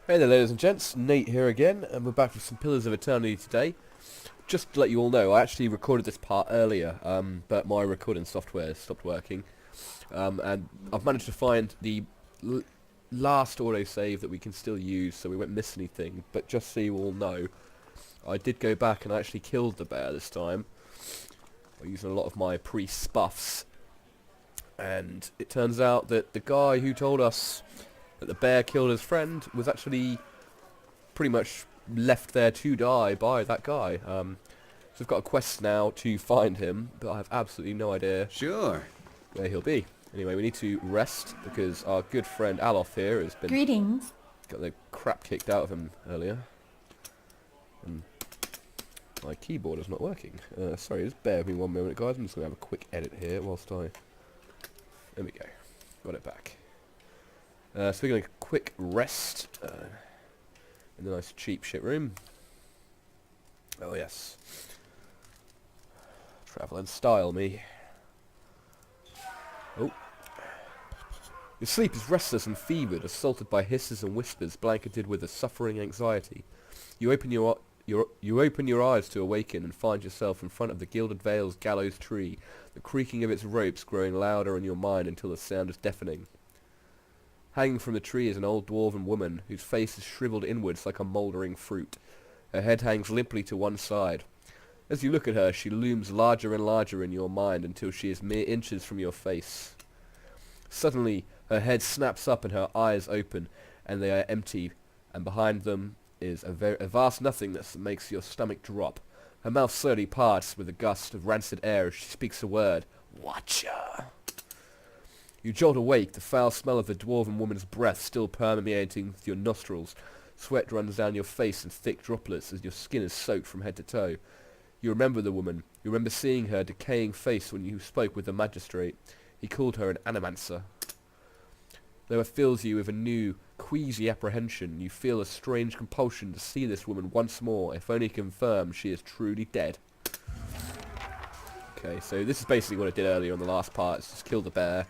Hey there ladies and gents, Nate here again, and we're back with some Pillars of Eternity today. Just to let you all know, I actually recorded this part earlier, but my recording software stopped working. And I've managed to find the last autosave that we can still use, so we won't miss anything. But just so you all know, I did go back and I actually killed the bear this time, by using a lot of my priest buffs. And it turns out that the guy who told us that the bear killed his friend was actually pretty much left there to die by that guy. So I've got a quest now to find him, but I have absolutely no idea Sure. where he'll be. Anyway, we need to rest because our good friend Alof here has been Greetings. got the crap kicked out of him earlier. And my keyboard is not working. Sorry, just bear with me one moment, guys. I'm just going to have a quick edit here whilst I... There we go. Got it back. So we're going to quick rest in the nice cheap shit room. Oh yes. Travel and style me. Oh. Your sleep is restless and fevered, assaulted by hisses and whispers, blanketed with a suffering anxiety. You open your eyes to awaken and find yourself in front of the Gilded Vale's gallows tree, the creaking of its ropes growing louder in your mind until the sound is deafening. Hanging from the tree is an old dwarven woman, whose face is shriveled inwards like a mouldering fruit. Her head hangs limply to one side. As you look at her, she looms larger and larger in your mind until she is mere inches from your face. Suddenly, her head snaps up and her eyes open, and they are empty, and behind them is a vast nothingness that makes your stomach drop. Her mouth slowly parts with a gust of rancid air as she speaks the word, "Watcher." You jolt awake, the foul smell of the dwarven woman's breath still permeating your nostrils. Sweat runs down your face in thick droplets as your skin is soaked from head to toe. You remember the woman. You remember seeing her decaying face when you spoke with the magistrate. He called her an animancer. Though it fills you with a new, queasy apprehension, you feel a strange compulsion to see this woman once more, if only to confirm she is truly dead. Okay, so this is basically what I did earlier on the last part. It's just kill the bear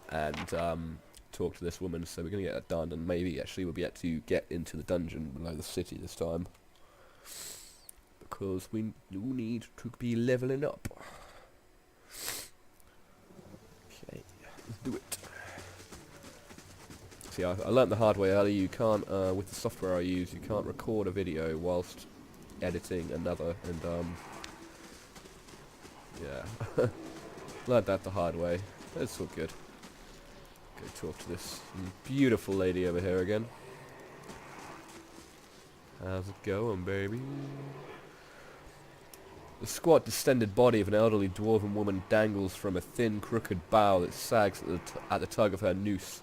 and talk to this woman, so we're going to get that done, and maybe actually we'll be able to get into the dungeon below the city this time, because we do need to be leveling up. Okay, let's do it. See, I learnt the hard way earlier. You can't, with the software I use, you can't record a video whilst editing another, and yeah, learnt that the hard way. It's all good. Go talk to this beautiful lady over here again. How's it going, baby? The squat, distended body of an elderly dwarven woman dangles from a thin, crooked bough that sags at the tug of her noose.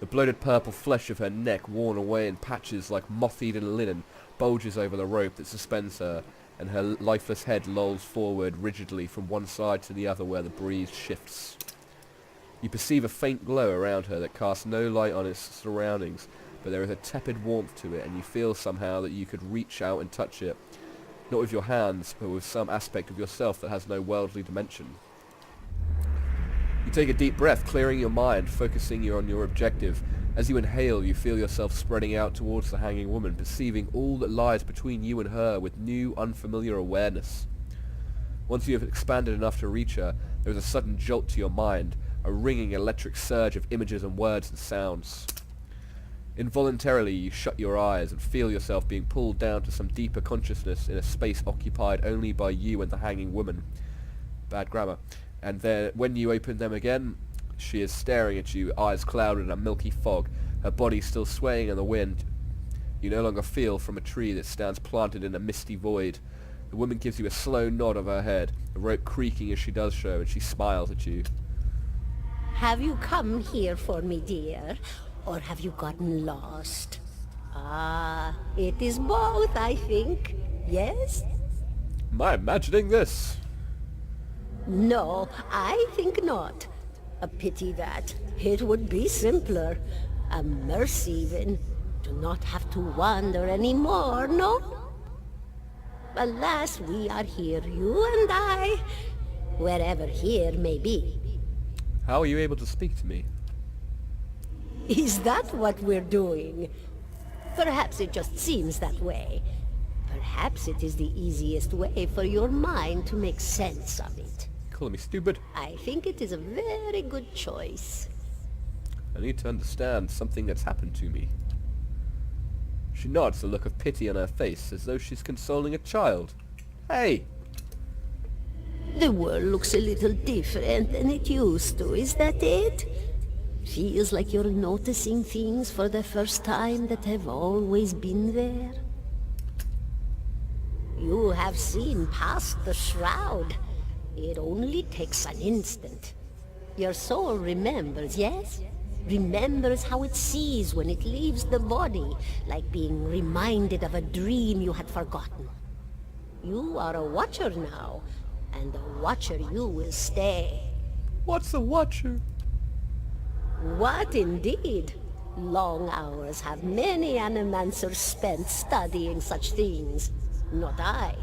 The bloated purple flesh of her neck, worn away in patches like moth-eaten linen, bulges over the rope that suspends her, and her lifeless head lolls forward rigidly from one side to the other where the breeze shifts. You perceive a faint glow around her that casts no light on its surroundings, but there is a tepid warmth to it, and you feel somehow that you could reach out and touch it, not with your hands, but with some aspect of yourself that has no worldly dimension. You take a deep breath, clearing your mind, focusing on your objective. As you inhale, you feel yourself spreading out towards the hanging woman, perceiving all that lies between you and her with new, unfamiliar awareness. Once you have expanded enough to reach her, there is a sudden jolt to your mind, a ringing electric surge of images and words and sounds. Involuntarily, you shut your eyes and feel yourself being pulled down to some deeper consciousness in a space occupied only by you and the hanging woman. Bad grammar. And then, when you open them again, she is staring at you, eyes clouded in a milky fog, her body still swaying in the wind. You no longer feel from a tree that stands planted in a misty void. The woman gives you a slow nod of her head, the rope creaking as she does so, and she smiles at you. Have you come here for me, dear? Or have you gotten lost? Ah, it is both, I think. Yes? Am I imagining this? No, I think not. A pity that. It would be simpler. A mercy even. To not have to wander anymore, no? Alas, we are here, you and I. Wherever here may be. How are you able to speak to me? Is that what we're doing? Perhaps it just seems that way. Perhaps it is the easiest way for your mind to make sense of it. Calling me stupid? I think it is a very good choice. I need to understand something that's happened to me. She nods, a look of pity on her face, as though she's consoling a child. Hey! The world looks a little different than it used to, is that it? Feels like you're noticing things for the first time that have always been there. You have seen past the shroud. It only takes an instant. Your soul remembers, yes? Remembers how it sees when it leaves the body, like being reminded of a dream you had forgotten. You are a watcher now, and a watcher you will stay. What's a watcher? What indeed? Long hours have many animancers spent studying such things. Not I,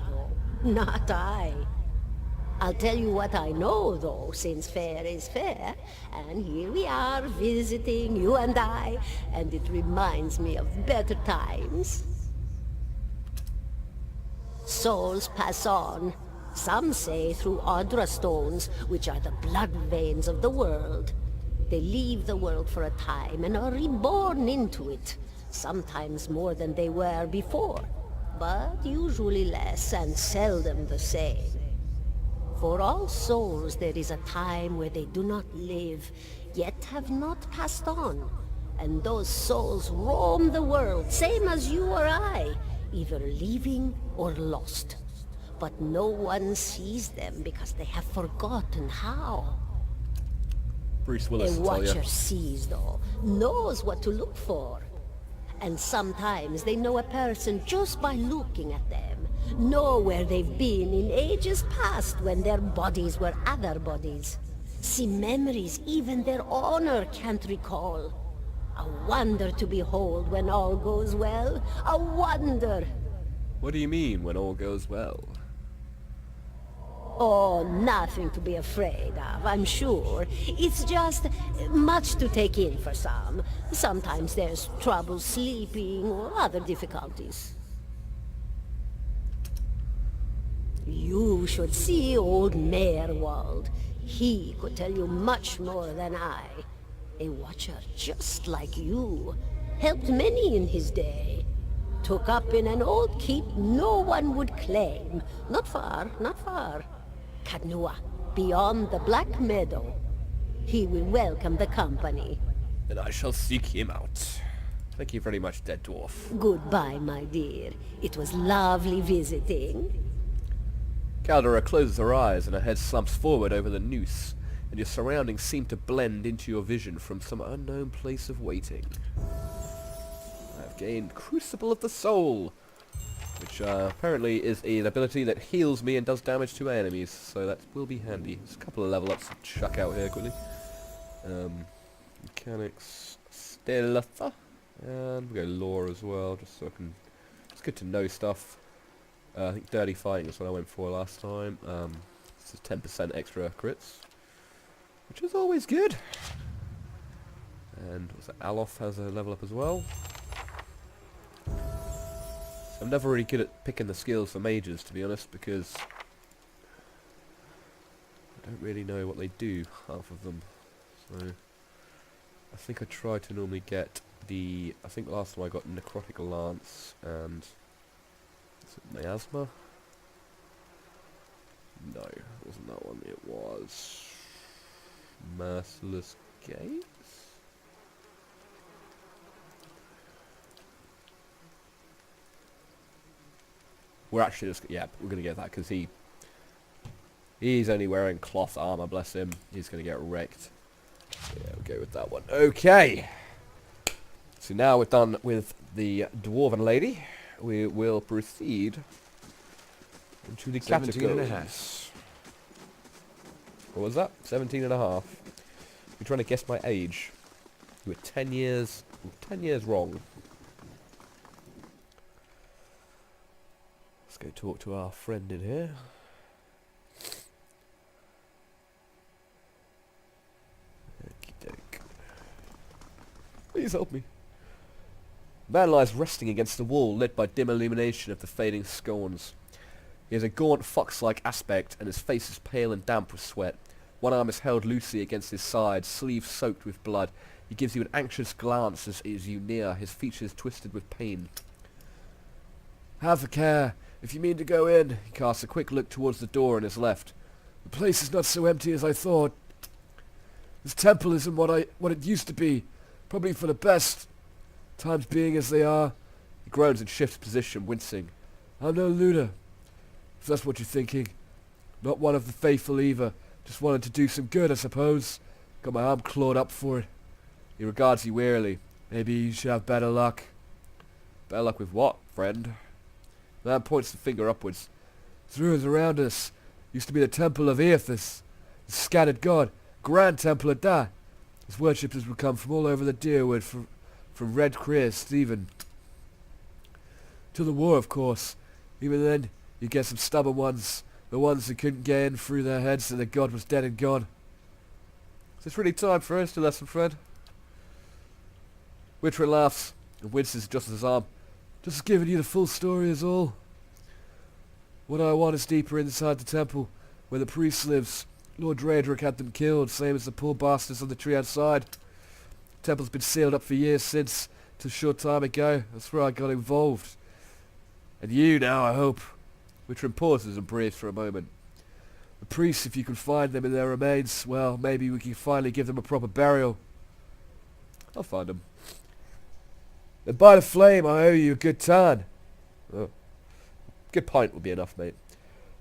no, not I. I'll tell you what I know, though, since fair is fair, and here we are visiting, you and I, and it reminds me of better times. Souls pass on, some say through Audra stones, which are the blood veins of the world. They leave the world for a time and are reborn into it, sometimes more than they were before, but usually less and seldom the same. For all souls there is a time where they do not live, yet have not passed on, and those souls roam the world, same as you or I, either leaving or lost. But no one sees them because they have forgotten how. Bruce Willis, A I tell ya. watcher sees, though, knows what to look for. And sometimes they know a person just by looking at them, know where they've been in ages past when their bodies were other bodies. See memories even their honor can't recall. A wonder to behold when all goes well. A wonder! What do you mean, when all goes well? Oh, nothing to be afraid of, I'm sure. It's just much to take in for some. Sometimes there's trouble sleeping or other difficulties. You should see old Meerwald. He could tell you much more than I. A watcher just like you. Helped many in his day. Took up in an old keep no one would claim. Not far, not far. Kadnua, beyond the Black Meadow. He will welcome the company. Then I shall seek him out. Thank you very much, dead dwarf. Goodbye, my dear. It was lovely visiting. Caldera closes her eyes and her head slumps forward over the noose, and your surroundings seem to blend into your vision from some unknown place of waiting. I have gained Crucible of the Soul, which apparently is an ability that heals me and does damage to enemies, so that will be handy. There's a couple of level ups to chuck out here quickly. Mechanics, Stealth, and we'll go Lore as well, just so I can... It's good to know stuff. I think Dirty Fighting is what I went for last time. This is 10% extra crits, which is always good. And what's that? Alof has a level up as well. I'm never really good at picking the skills for mages, to be honest, because I don't really know what they do, half of them. So I think I try to normally get the... I think last time I got Necrotic Lance and... Is it Miasma? No, it wasn't that one. It was... Merciless Gates? We're actually just... Yeah, we're going to get that, because he's only wearing cloth armor, bless him. He's going to get wrecked. So yeah, we'll go with that one. Okay! So now we're done with the Dwarven Lady. We will proceed into the 17 and a catacombs. half. What was that? 17 and a half. You're trying to guess my age. You were 10 years wrong. Let's go talk to our friend in here. Okey-doke. Please help me. The man lies resting against the wall, lit by dim illumination of the fading scones. He has a gaunt, fox-like aspect, and his face is pale and damp with sweat. One arm is held loosely against his side, sleeve soaked with blood. He gives you an anxious glance as you near, his features twisted with pain. Have a care. If you mean to go in, he casts a quick look towards the door on his left. The place is not so empty as I thought. This temple isn't what it used to be. Probably for the best. Times being as they are. He groans and shifts position, wincing. I'm no looter, if that's what you're thinking. Not one of the faithful either. Just wanted to do some good, I suppose. Got my arm clawed up for it. He regards you wearily. Maybe you should have better luck. Better luck with what, friend? The man points the finger upwards. The ruins around us used to be the temple of Eothas, the scattered god, grand temple at that. His worshippers would come from all over the Deerwood, from Red Crest even. Till the war, of course. Even then, you get some stubborn ones, the ones who couldn't get in through their heads that the god was dead and gone. Is this really time for us to lesson, friend? Witrin laughs and winces just his arm. Just giving you the full story is all. What I want is deeper inside the temple, where the priest lives. Lord Draedric had them killed, same as the poor bastards on the tree outside. The temple's been sealed up for years since, till a short time ago. That's where I got involved. And you now, I hope. Witrin pauses and breathes for a moment. The priests, if you can find them in their remains, well, maybe we can finally give them a proper burial. I'll find them. Then by the flame, I owe you a good turn. Oh. Good pint would be enough, mate.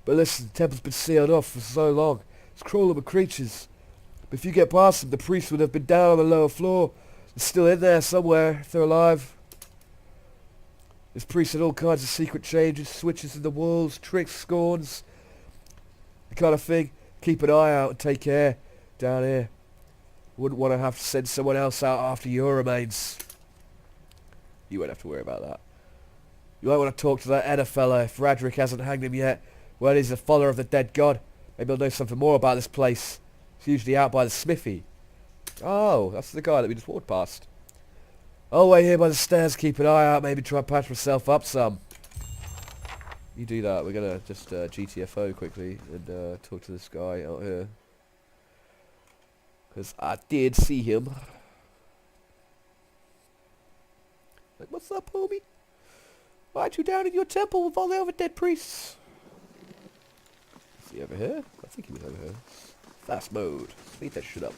But listen, the temple's been sealed off for so long. It's crawling with creatures. But if you get past them, the priests would have been down on the lower floor. They're still in there somewhere, if they're alive. This priest had all kinds of secret changes, switches in the walls, tricks, scorns. The kind of thing. Keep an eye out and take care down here. Wouldn't want to have to send someone else out after your remains. You won't have to worry about that. You might want to talk to that Edda fella if Radric hasn't hanged him yet. Well, he's a follower of the dead god. Maybe he'll know something more about this place. It's usually out by the smithy. Oh, that's the guy that we just walked past. I'll wait here by the stairs, keep an eye out, maybe try and patch myself up some. You do that. We're going to just GTFO quickly and talk to this guy out here. Because I did see him. Like, what's up, homie? Why aren't you down in your temple with all the other dead priests? Is he over here? I think he was over here. Fast mode. Speed that shit up.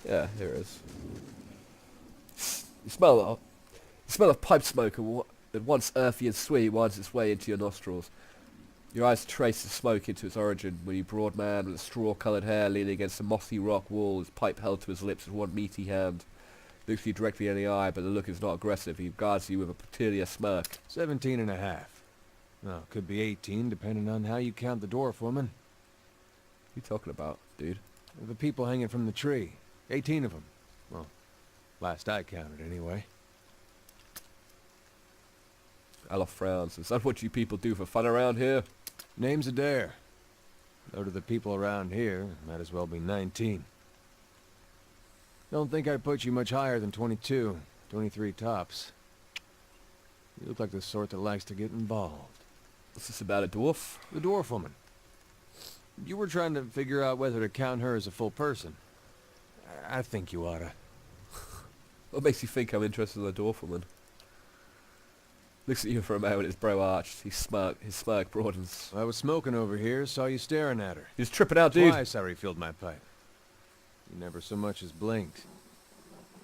Yeah, here it is. You smell of pipe smoke that once earthy and sweet winds its way into your nostrils. Your eyes trace the smoke into its origin when you broad man with straw-coloured hair leaning against a mossy rock wall, his pipe held to his lips with one meaty hand. Looks you directly in the eye, but the look is not aggressive. He regards you with a peculiar smirk. 17 and a half. Well, could be 18, depending on how you count the dwarf woman. What are you talking about, dude? The people hanging from the tree. 18 of them. Well, last I counted, anyway. Alof frowns. Is that what you people do for fun around here? Name's Adair. Though to the people around here, might as well be 19. Don't think I'd put you much higher than 22, 23 tops. You look like the sort that likes to get involved. What's this about a dwarf? The dwarf woman. You were trying to figure out whether to count her as a full person. I think you oughta. What makes you think I'm interested in the dwarf woman? Looks at you for a moment, his brow arched. His smirk broadens. I was smoking over here, saw you staring at her. He's tripping out, dude. Twice I refilled my pipe. You never so much as blinked.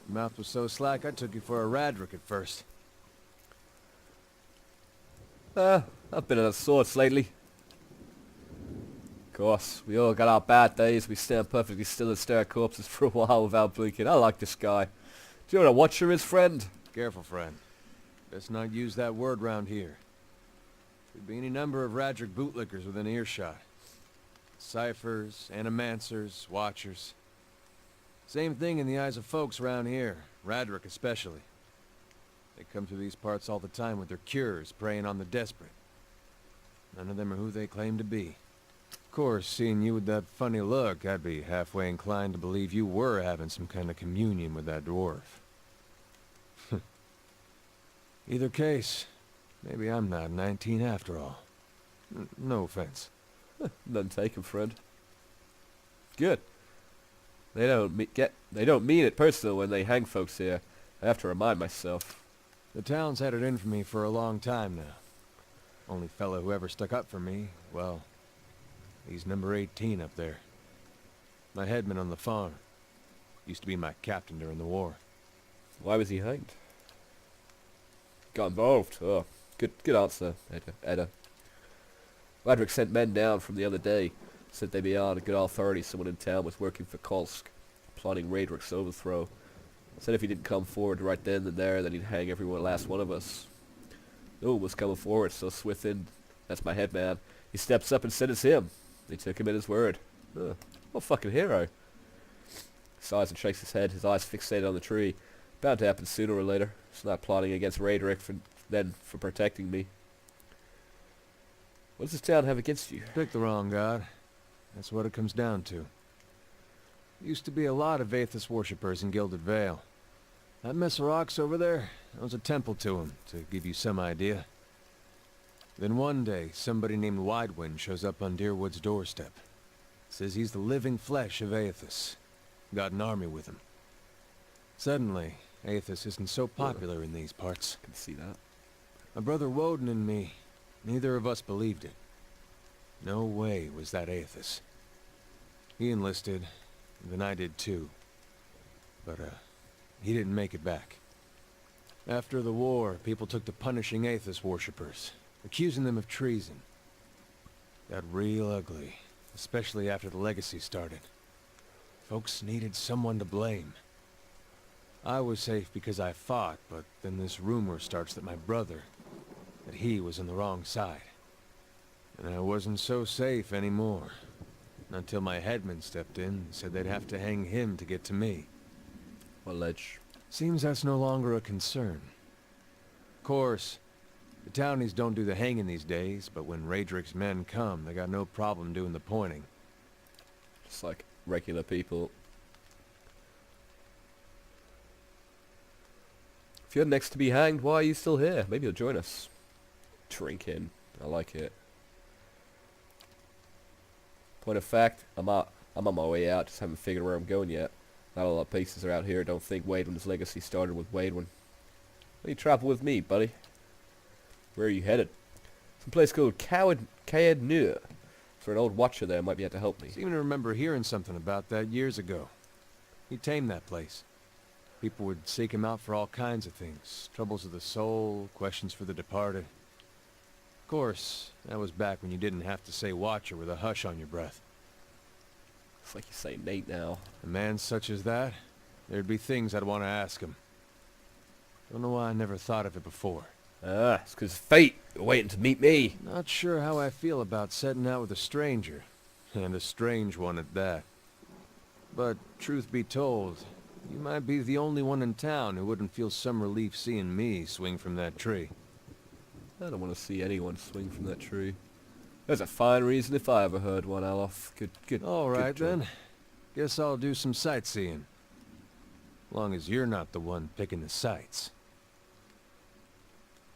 Your mouth was so slack I took you for a Radric at first. I've been on the swords lately. Of course, we all got our bad days. We stand perfectly still and stare at corpses for a while without blinking. I like this guy. Do you know what a watcher is, friend? Careful, friend. Best not use that word round here. Could be any number of Radric bootlickers within earshot. Ciphers, animancers, watchers. Same thing in the eyes of folks around here, Radric especially. They come through these parts all the time with their cures, preying on the desperate. None of them are who they claim to be. Of course, seeing you with that funny look, I'd be halfway inclined to believe you were having some kind of communion with that dwarf. Either case, maybe I'm not 19 after all. No offense. None taken, friend. Good. They don't mean it personal when they hang folks here. I have to remind myself. The town's had it in for me for a long time now. Only fellow who ever stuck up for me, well, he's number 18 up there. My headman on the farm. Used to be my captain during the war. Why was he hanged? Got involved. Oh, good answer, Edda. Barick sent men down from the other day. Said they beyond a good authority someone in town was working for Kolsk, plotting Radrick's overthrow. Said if he didn't come forward right then and there, then he'd hang every last one of us. No one was coming forward, so Swithin, that's my head man, he steps up and said it's him. They took him at his word. What a fucking hero. Sighs and shakes his head, his eyes fixated on the tree. Bound to happen sooner or later. It's not plotting against Radrick for protecting me. What does this town have against you? Pick the wrong god. That's what it comes down to. Used to be a lot of Aethys worshippers in Gilded Vale. That mess of rocks over there, that was a temple to him, to give you some idea. Then one day, somebody named Widewind shows up on Deerwood's doorstep. Says he's the living flesh of Aethys. Got an army with him. Suddenly, Aethys isn't so popular in these parts. I can see that. My brother Woden and me, neither of us believed it. No way was that Aethys. He enlisted, and then I did too. But, he didn't make it back. After the war, people took to punishing Aethys worshippers, accusing them of treason. Got real ugly, especially after the legacy started. Folks needed someone to blame. I was safe because I fought, but then this rumor starts that my brother, that he was on the wrong side. And I wasn't so safe anymore. Until my headman stepped in and said they'd have to hang him to get to me. What ledge? Seems that's no longer a concern. Of course, the townies don't do the hanging these days, but when Radrick's men come, they got no problem doing the pointing. Just like regular people. If you're next to be hanged, why are you still here? Maybe you'll join us. Drinking. I like it. Point of fact, I'm on my way out, just haven't figured where I'm going yet. Not a lot of places are out here. Don't think Waidwin's legacy started with Waidwin. You travel with me, buddy. Where are you headed? Some place called Caed Nur. For an old watcher there might be able to help me. Seem to remember hearing something about that years ago. He tamed that place. People would seek him out for all kinds of things. Troubles of the soul, questions for the departed. Of course, that was back when you didn't have to say watcher with a hush on your breath. It's like you say Nate now. A man such as that, there'd be things I'd want to ask him. Don't know why I never thought of it before. It's 'cause fate. You're waiting to meet me. Not sure how I feel about setting out with a stranger. And a strange one at that. But, truth be told, you might be the only one in town who wouldn't feel some relief seeing me swing from that tree. I don't want to see anyone swing from that tree. There's a fine reason if I ever heard one, Alof. Good. All right, job. then. Guess I'll do some sightseeing. Long as you're not the one picking the sights.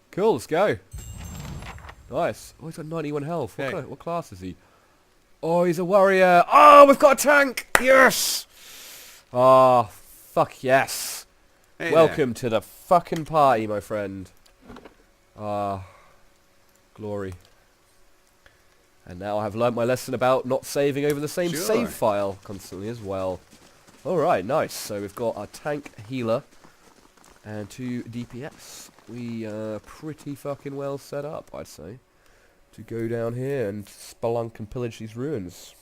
Cool, let's go. Nice. Oh, he's got 91 health. Hey. What class is he? Oh, he's a warrior. Oh, we've got a tank. Yes. Oh, fuck yes. Hey Welcome to the fucking party, my friend. Glory. And now I've learnt my lesson about not saving over the same Sure. save file constantly as well. Alright, nice. So we've got a tank healer and 2 DPS. We are pretty fucking well set up, I'd say, to go down here and spelunk and pillage these ruins.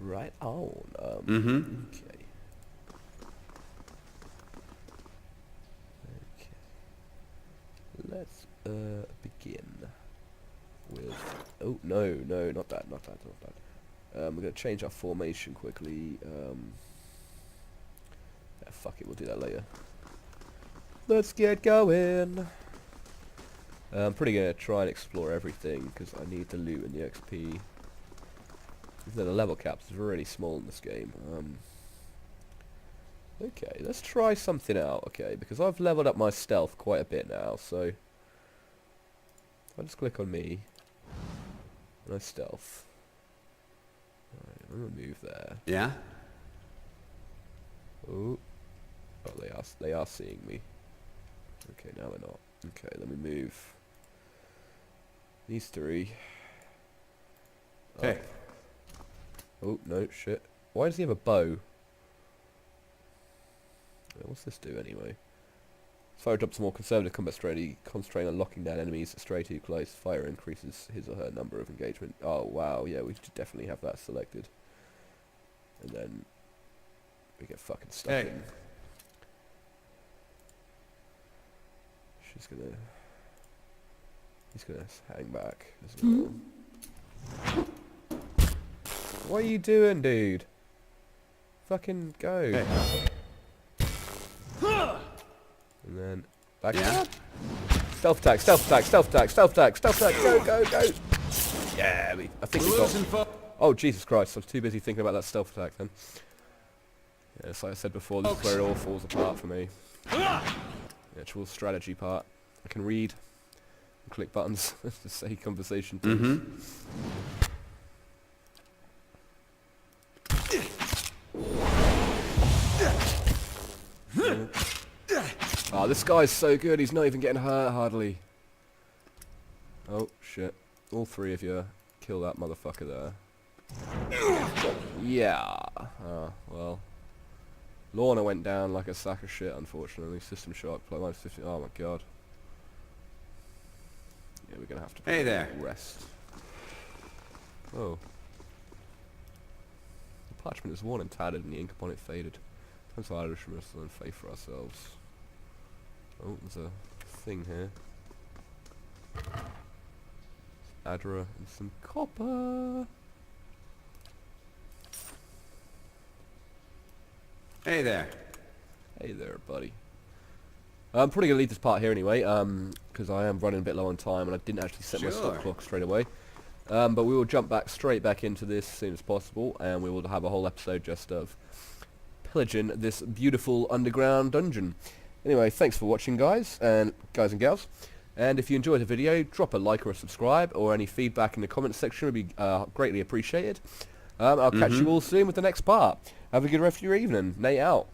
Right on. Okay. Let's begin with... Oh, no, not that. We're going to change our formation quickly. Fuck it, we'll do that later. Let's get going. I'm pretty going to try and explore everything, because I need the loot and the XP. Even though the level caps is really small in this game. Okay, let's try something out, okay, because I've leveled up my stealth quite a bit now, so... If I just click on me, my stealth. Alright, I'm gonna move there. Yeah? Oh, they are seeing me. Okay, now they're not. Okay, let me move these three. Hey. Oh, no, shit. Why does he have a bow? What's this do anyway? Fire adopts a more conservative combat strategy, concentrating on locking down enemies that stray too close. Fire increases his or her number of engagement. Oh wow, yeah, we should definitely have that selected. And then we get fucking stuck in. He's gonna hang back as well. What are you doing, dude? Fucking go. Hey. And then back Yeah. up. Stealth attack, stealth attack, stealth attack, stealth attack, stealth attack, go, go, go! Yeah, I think we got... Oh, Jesus Christ, I was too busy thinking about that stealth attack then. Yes, like I said before, this is where it all falls apart for me. The actual strategy part. I can read and click buttons to say conversation things. Oh, this guy's so good, he's not even getting hurt hardly. Oh, shit. All three of you, kill that motherfucker there. Yeah. Well. Lorna went down like a sack of shit, unfortunately. System shock, +50. Oh my god. Yeah, we're gonna have to Hey there. rest. Oh. The parchment is worn and tattered and the ink upon it faded. Time to Irish and faith for ourselves. Oh, there's a thing here. Adra and some copper. Hey there. Hey there, buddy. I'm probably gonna leave this part here anyway, because I am running a bit low on time and I didn't actually set my stop clock straight away. But we will jump straight back into this as soon as possible, and we will have a whole episode just of pillaging this beautiful underground dungeon. Anyway, thanks for watching, guys and gals. And if you enjoyed the video, drop a like or a subscribe, or any feedback in the comments section would be greatly appreciated. I'll catch you all soon with the next part. Have a good rest of your evening. Nate out.